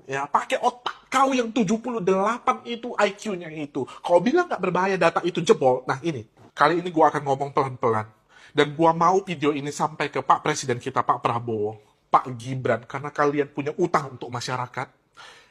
ya, pakai otak kau yang 78 itu IQ-nya itu. Kau bilang nggak berbahaya data itu jebol. Nah ini, kali ini gua akan ngomong pelan-pelan. Dan gua mau video ini sampai ke Pak Presiden kita, Pak Prabowo, Pak Gibran, karena kalian punya utang untuk masyarakat.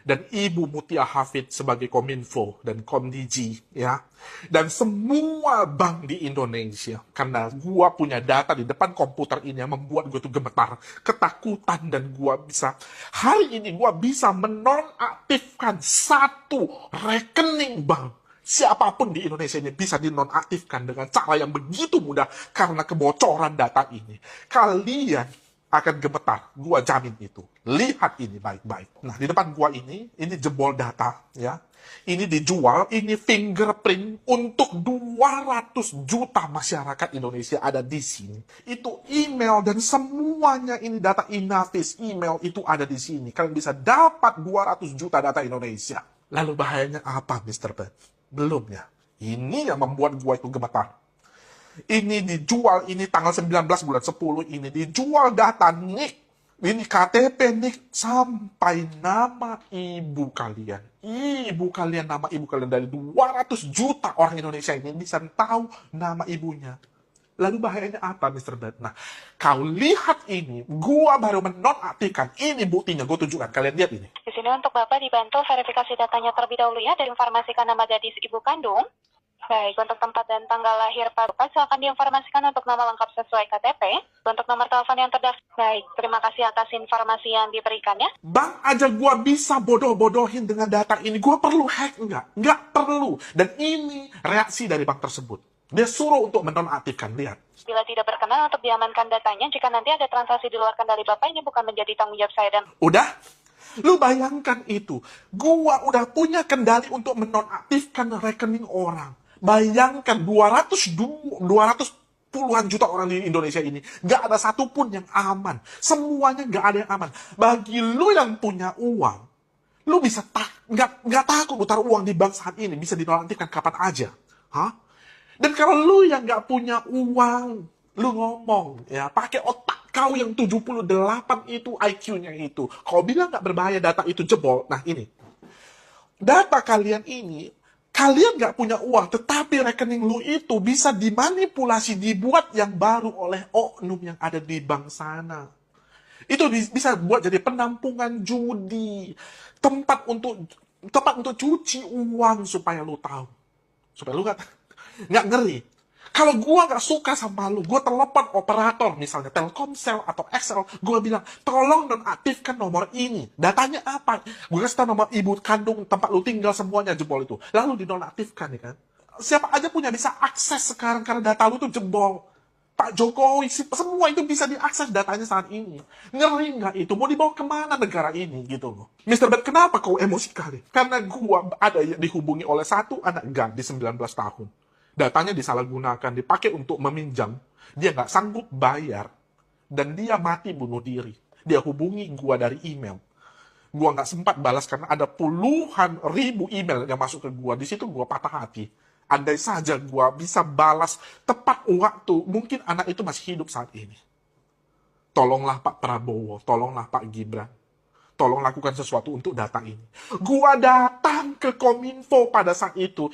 Dan Ibu Mutia Hafid sebagai Kominfo dan Komdiji, ya. Dan semua bank di Indonesia. Karena gua punya data di depan komputer ini yang membuat gue tuh gemetar, ketakutan, dan gua bisa, hari ini gua bisa menonaktifkan satu rekening bank. Siapapun di Indonesia ini bisa dinonaktifkan dengan cara yang begitu mudah karena kebocoran data ini. Kalian akan gemetar, gua jamin itu. Lihat ini baik-baik. Nah, di depan gua ini jebol data, ya. Ini dijual, ini fingerprint untuk 200 juta masyarakat Indonesia ada di sini. Itu email dan semuanya ini data Inavis, email itu ada di sini. Kalian bisa dapat 200 juta data Indonesia. Lalu bahayanya apa, Mr. Ben? Belum ya. Ini yang membuat gua itu gemetar. Ini dijual, ini tanggal 19 bulan 10, ini dijual data NIK. Ini KTP NIK sampai nama ibu kalian. Ibu kalian, nama ibu kalian dari 200 juta orang Indonesia ini bisa tahu nama ibunya. Lalu bahayanya apa, Mr. Bad? Nah, kau lihat ini, gua baru menonaktifkan. Ini buktinya, gue tunjukkan. Kalian lihat ini. Di sini untuk Bapak dibantu verifikasi datanya terlebih dahulu ya, dan informasikan nama gadis ibu kandung. Baik, untuk tempat dan tanggal lahir Pak Bapak, silakan diinformasikan untuk nama lengkap sesuai KTP. Untuk nomor telepon yang terdaftar. Baik, terima kasih atas informasi yang diberikan ya. Bank aja gua bisa bodoh-bodohin dengan data ini. Gua perlu hack enggak? Enggak perlu. Dan ini reaksi dari bank tersebut. Dia suruh untuk menonaktifkan, lihat. Bila tidak berkenan untuk diamankan datanya, jika nanti ada transaksi di luar kendali Bapak, ini bukan menjadi tanggung jawab saya dan... Udah? Lu bayangkan itu. Gua udah punya kendali untuk menonaktifkan rekening orang. Bayangkan 200 puluhan juta orang di Indonesia ini. Gak ada satupun yang aman. Semuanya gak ada yang aman. Bagi lu yang punya uang, lu bisa gak takut lu taruh uang di bank saat ini. Bisa dinonaktifkan kapan aja. Hah? Dan kalau lu yang gak punya uang, lu ngomong, ya, pakai otak kau yang 78 itu IQ-nya itu. Kau bilang gak berbahaya data itu jebol. Nah ini. Data kalian ini, kalian nggak punya uang, tetapi rekening lu itu bisa dimanipulasi, dibuat yang baru oleh oknum yang ada di bank sana. Itu bisa buat jadi penampungan judi, tempat untuk cuci uang supaya lu tahu, supaya lu nggak ngeri. Kalau gua nggak suka sama lu, gua telepon operator, misalnya Telkomsel atau XL, gua bilang, tolong nonaktifkan nomor ini. Datanya apa? Gua kasih tahu nomor ibu kandung, tempat lu tinggal, semuanya jebol itu. Lalu dinonaktifkan, ya kan? Siapa aja punya bisa akses sekarang karena data lu tuh jebol. Pak Jokowi, semua itu bisa diakses datanya saat ini. Ngeri nggak itu? Mau dibawa kemana negara ini, gitu loh. Mr. Bet, kenapa kau emosi kali? Karena gua ada yang dihubungi oleh satu anak gadis 19 tahun. Datanya disalahgunakan, dipakai untuk meminjam. Dia nggak sanggup bayar. Dan dia mati bunuh diri. Dia hubungi gua dari email. Gua nggak sempat balas karena ada puluhan ribu email yang masuk ke gua. Di situ gua patah hati. Andai saja gua bisa balas tepat waktu, mungkin anak itu masih hidup saat ini. Tolonglah Pak Prabowo, tolonglah Pak Gibran. Tolong lakukan sesuatu untuk data ini. Gua datang ke Kominfo pada saat itu.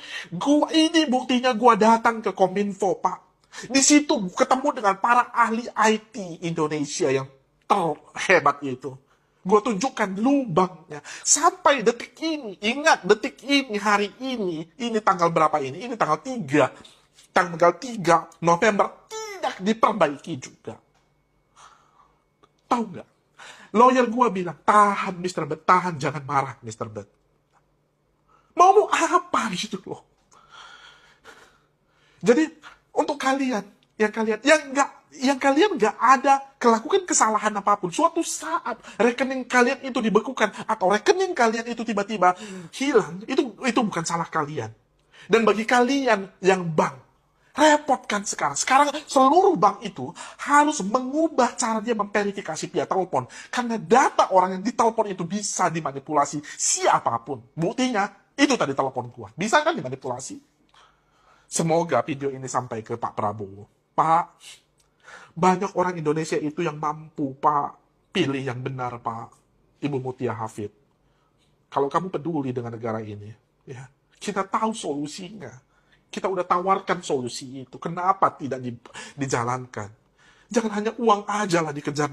Ini buktinya gua datang ke Kominfo, Pak. Di situ ketemu dengan para ahli IT Indonesia yang terhebat itu. Gua tunjukkan lubangnya. Sampai detik ini, ingat detik ini, hari ini tanggal berapa ini? Ini tanggal 3. Tanggal 3 November tidak diperbaiki juga. Tahu nggak? Lawyer gue bilang, tahan Mr. Bet, tahan, jangan marah Mr. Bet. Mau apa gitu loh. Jadi, untuk kalian, yang kalian nggak ada melakukan kesalahan apapun, suatu saat rekening kalian itu dibekukan, atau rekening kalian itu tiba-tiba hilang, itu bukan salah kalian. Dan bagi kalian yang bank, repot kan sekarang. Sekarang seluruh bank itu harus mengubah cara dia memverifikasi via telepon. Karena data orang yang ditelepon itu bisa dimanipulasi siapapun. Buktinya, itu tadi telepon gua. Bisa kan dimanipulasi? Semoga video ini sampai ke Pak Prabowo. Pak, banyak orang Indonesia itu yang mampu, Pak. Pilih yang benar, Pak. Ibu Mutia Hafid. kalau kamu peduli dengan negara ini, ya, kita tahu solusinya. Kita udah tawarkan solusi itu. Kenapa tidak dijalankan? Jangan hanya uang aja lah dikejar dia.